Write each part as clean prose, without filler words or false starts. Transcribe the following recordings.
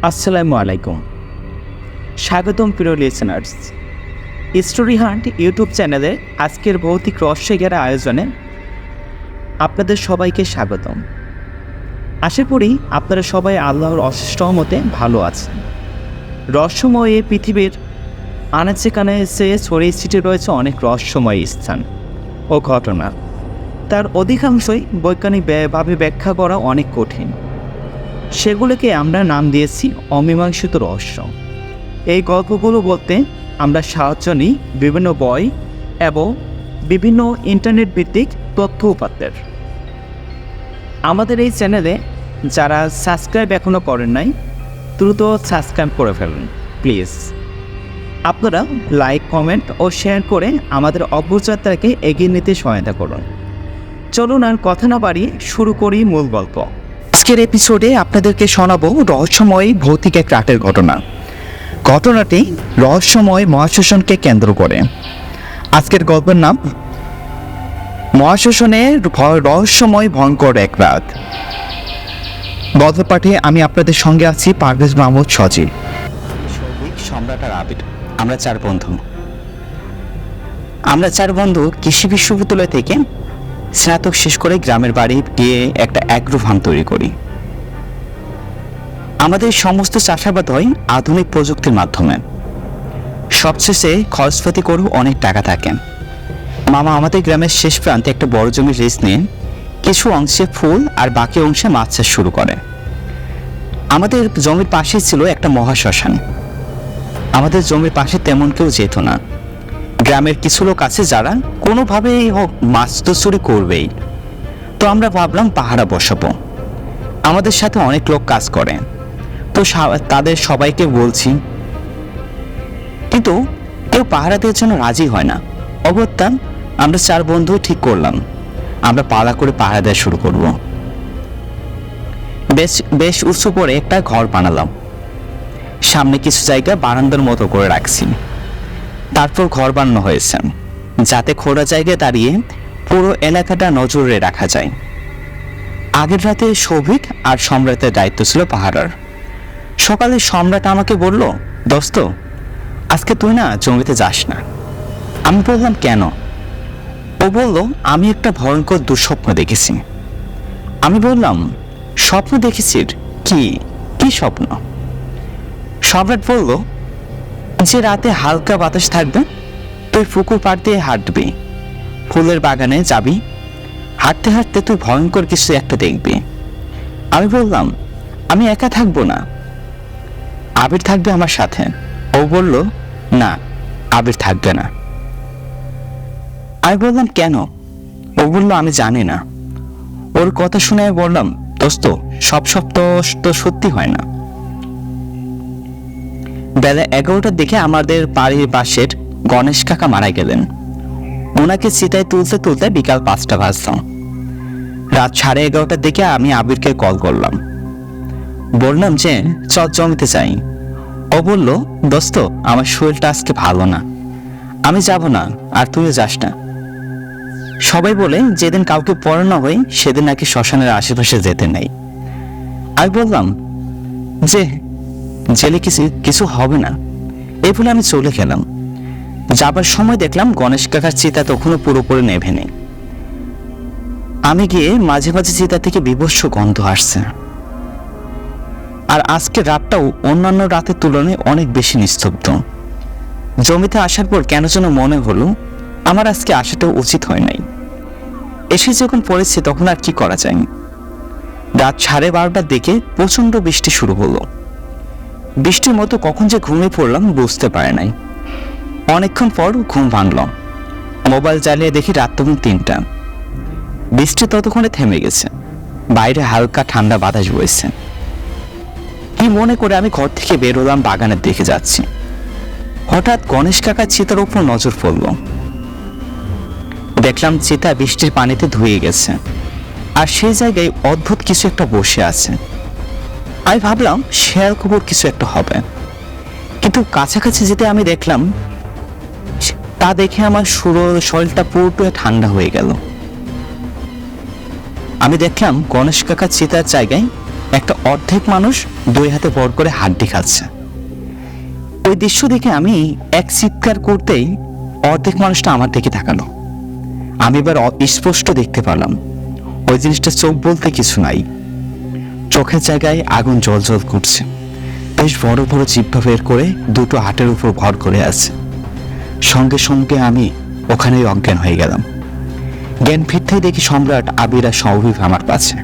আসসালামু আলাইকুম। স্বাগতম প্রিয় লিসেনার্স। স্টোরি হান্ট ইউটিউব চ্যানেলে আজকের ভৌতিক রহস্যঘেরা আয়োজনে আপনাদের সবাইকে স্বাগতম। আশা করি আপনারা সবাই আল্লাহর অশেষ রহমতে ভালো আছেন। রহস্যময় এই পৃথিবীর আনাচে কানাচে ছড়িয়ে ছিটিয়ে রয়েছে অনেক রহস্যময় স্থান ও ঘটনা। তার অধিকাংশই বৈজ্ঞানিকভাবে ব্যাখ্যা করা অনেক কঠিন। সেগুলোকে আমরা নাম দিয়েছি অমীমাংসিত রহস্য। এই গল্পগুলো বলতে আমরা সাহায্য নিই বিভিন্ন বই এবং বিভিন্ন ইন্টারনেট ভিত্তিক তথ্য উপাত্তের। আমাদের এই চ্যানেলে যারা সাবস্ক্রাইব এখনও করেন নাই দ্রুত সাবস্ক্রাইব করে ফেলুন প্লিজ। আপনারা লাইক, কমেন্ট ও শেয়ার করে আমাদের অগ্রযাত্রাকে এগিয়ে নিতে সহায়তা করুন। চলুন আর কথা না বাড়িয়ে শুরু করি মূল গল্প। আজকের এপিসোডে আপনাদেরকে শোনাবো রহস্যময় ভৌতিক এক রাতের ঘটনা। ঘটনাটি রহস্যময় মহাশোষণকে কেন্দ্র করে। আজকের গল্পের নাম মহাশোষণের রহস্যময় ভয়ঙ্কর এক রাত। গল্প পাঠে আমি আপনাদের সঙ্গে আছি পারভেজ মাহমুদ সজীব, সম্রাট আর আবির। আমরা চার বন্ধু কৃষি বিশ্ববিদ্যালয় থেকে স্নাতক শেষ করে গ্রামের বাড়ি গিয়ে একটা অ্যাগ্রো ফার্ম তৈরি করি। আমাদের সমস্ত চাষাবাদ হয় আধুনিক প্রযুক্তির মাধ্যমে। সবশেষে খরচপাতি করেও অনেক টাকা থাকে। মামা আমাদের গ্রামের শেষ প্রান্তে একটা বড় জমির লিজ নিয়ে কিছু অংশে ফুল আর বাকি অংশে মাছ চাষ শুরু করে। আমাদের জমির পাশে ছিল একটা মহাশ্মশান। আমাদের জমির পাশে তেমন কেউ যেত না। গ্রামের কিছু লোক আছে যারা কোনোভাবেই হোক মাছ তো চুরি করবেই। তো আমরা ভাবলাম পাহারা বসাবো। আমাদের সাথে অনেক লোক কাজ করে, তো তাদের সবাইকে বলছি, কিন্তু কেউ পাহারা দেওয়ার জন্য রাজি হয় না। অগত্যা আমরা চার বন্ধু ঠিক করলাম আমরা পালা করে পাহারা দেওয়া শুরু করব। বেশ উঁচু করে একটা ঘর বানালাম। সামনে কিছু জায়গা বারান্দার মতো করে রাখছি। তারপর ঘর বানানো হয়েছে যাতে খোলা জায়গায় দাঁড়িয়ে পুরো এলাকাটা নজরে রাখা যায়। আগের রাতে সৌভিক আর সম্রাটের দায়িত্ব ছিল পাহারার। সকালে সম্রাট আমাকে বলল, দোস্ত আজকে তুই না জমিতে যাস না। আমি বললাম কেন? ও বলল, আমি একটা ভয়ঙ্কর দুঃস্বপ্ন দেখেছি। আমি বললাম, স্বপ্ন দেখেছিস? কি স্বপ্ন? সম্রাট বলল, যে রাতে হালকা বাতাস থাকবে, তুই পুকুর পাড় দিয়ে হাঁটবি, ফুলের বাগানে যাবি, হাঁটতে হাঁটতে তুই ভয়ঙ্কর কিছু একটা দেখবি। আমি বললাম, আমি একা থাকবো না, আবির থাকবে আমার সাথে। ও বলল, না আবির থাকবে না। আমি বললাম কেন? ও বলল, আমি জানি না। ওর কথা শুনে আমি বললাম, দোস্ত সব স্বপ্ন তো সত্যি হয় না। বেলা 11টার দিকে আমাদের বাড়ির পাশের গণেশ কাকা মারা গেলেন। ওনাকে চিতায় তুলতে তুলতে বিকাল 5টা বাজত। রাত 11:30টার দিকে আমি আবিরকে কল করলাম, বললাম যে চল জমিতে যাই। ও বলল, দোস্ত আমার শরীরটা আজকে ভালো না, আমি যাব না, আর তুইও যাস না। সবাই বলে যেদিন কাউকে পড়ানো হয় সেদিন নাকি শ্মশানের আশেপাশে যেতে নেই। আমি বললাম যে জেলে কিছু হবে না। এই বলে আমি চলে গেলাম। যাবার সময় দেখলাম গণেশ কাকার চিতা তখনও পুরোপুরি নেভে নেই। আমি গিয়ে মাঝে মাঝে চিতা থেকে বিভৎস গন্ধ আসছে। আর আজকে রাতটাও অন্যান্য রাতের তুলনায় অনেক বেশি নিস্তব্ধ। জমিতে আসার পর কেন যেন মনে হলো আমার আজকে আসাটাও উচিত হয় নাই। এসে যখন পড়েছে তখন আর কি করা যায়। রাত 12:30টার দিকে প্রচন্ড বৃষ্টি শুরু হলো। বৃষ্টির মতো কখন যে ঘুমিয়ে পড়লাম বুঝতে পারে নাই। অনেকক্ষণ পর ঘুম ভাঙল। মোবাইল জ্বালিয়ে দেখি রাত তখন 3টা। বৃষ্টি ততক্ষণে থেমে গেছে। বাইরে হালকা ঠান্ডা বাতাস বইছে। কি মনে করে আমি ঘর থেকে বের হলাম, বাগানের দিকে যাচ্ছি। হঠাৎ গণেশ কাকার চিতার উপর নজর পড়ল। দেখলাম চিতা বৃষ্টির পানিতে ধুয়ে গেছে, আর সেই জায়গায় অদ্ভুত কিছু একটা বসে আছে। আমি ভাবলাম শেয়াল কুকুর কিছু একটা হবে, কিন্তু কাছাকাছি যেতে আমি দেখলাম, তা দেখে আমার শরীরটা পুরোটাই ঠান্ডা হয়ে গেল। আমি দেখলাম গণেশ কাকার চিতার জায়গায় একটা অর্ধেক মানুষ 2 হাতে ভর করে হাড্ডি খাচ্ছে। ওই দৃশ্য দেখে আমি এক চিৎকার করতেই অর্ধেক মানুষটা আমার দিকে তাকালো। আমি এবার স্পষ্ট দেখতে পেলাম ওই জিনিসটা চোখ বলতে কিছু নাই, চোখের জায়গায় আগুন জ্বলজ্বল করছে। বেশ বড় বড় জিহ্বা বের করে দুটো হাটের উপর ভর করে আছে। সঙ্গে সঙ্গে আমি ওখানেই অজ্ঞান হয়ে গেলাম। জ্ঞান ফিরতেই দেখি সম্রাট, আবির আর সৌভিক আমার কাছে।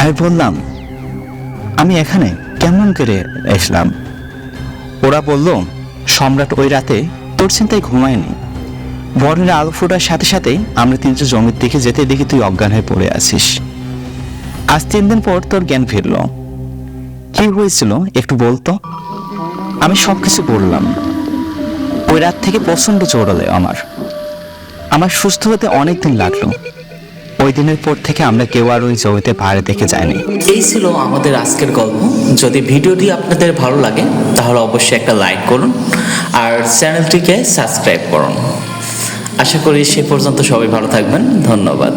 আমি বললাম, আমি এখানে কেমন করে এসলাম? ওরা বলল, সম্রাট ওই রাতে তোর চিন্তায় ঘুমায়নি। বরের আলো ফোটার সাথে সাথেই আমরা 3জন জমির দিকে যেতে দেখি তুই অজ্ঞান হয়ে পড়ে আছিস। আজ 3 দিন পর তোর জ্ঞান ফিরল। কি হয়েছিল একটু বলতো? আমি সবকিছু বললাম। ওই রাত থেকে প্রচন্ড জোরালো আমার সুস্থ হতে অনেক দিন লাগলো। ওই দিনের পর থেকে আমরা কেউ আর ওই জমিতে পাহাড়ে দেখে যায়নি। এই ছিল আমাদের আজকের গল্প। যদি ভিডিওটি আপনাদের ভালো লাগে তাহলে অবশ্যই একটা লাইক করুন আর চ্যানেলটিকে সাবস্ক্রাইব করুন। আশা করি সে পর্যন্ত সবাই ভালো থাকবেন। ধন্যবাদ।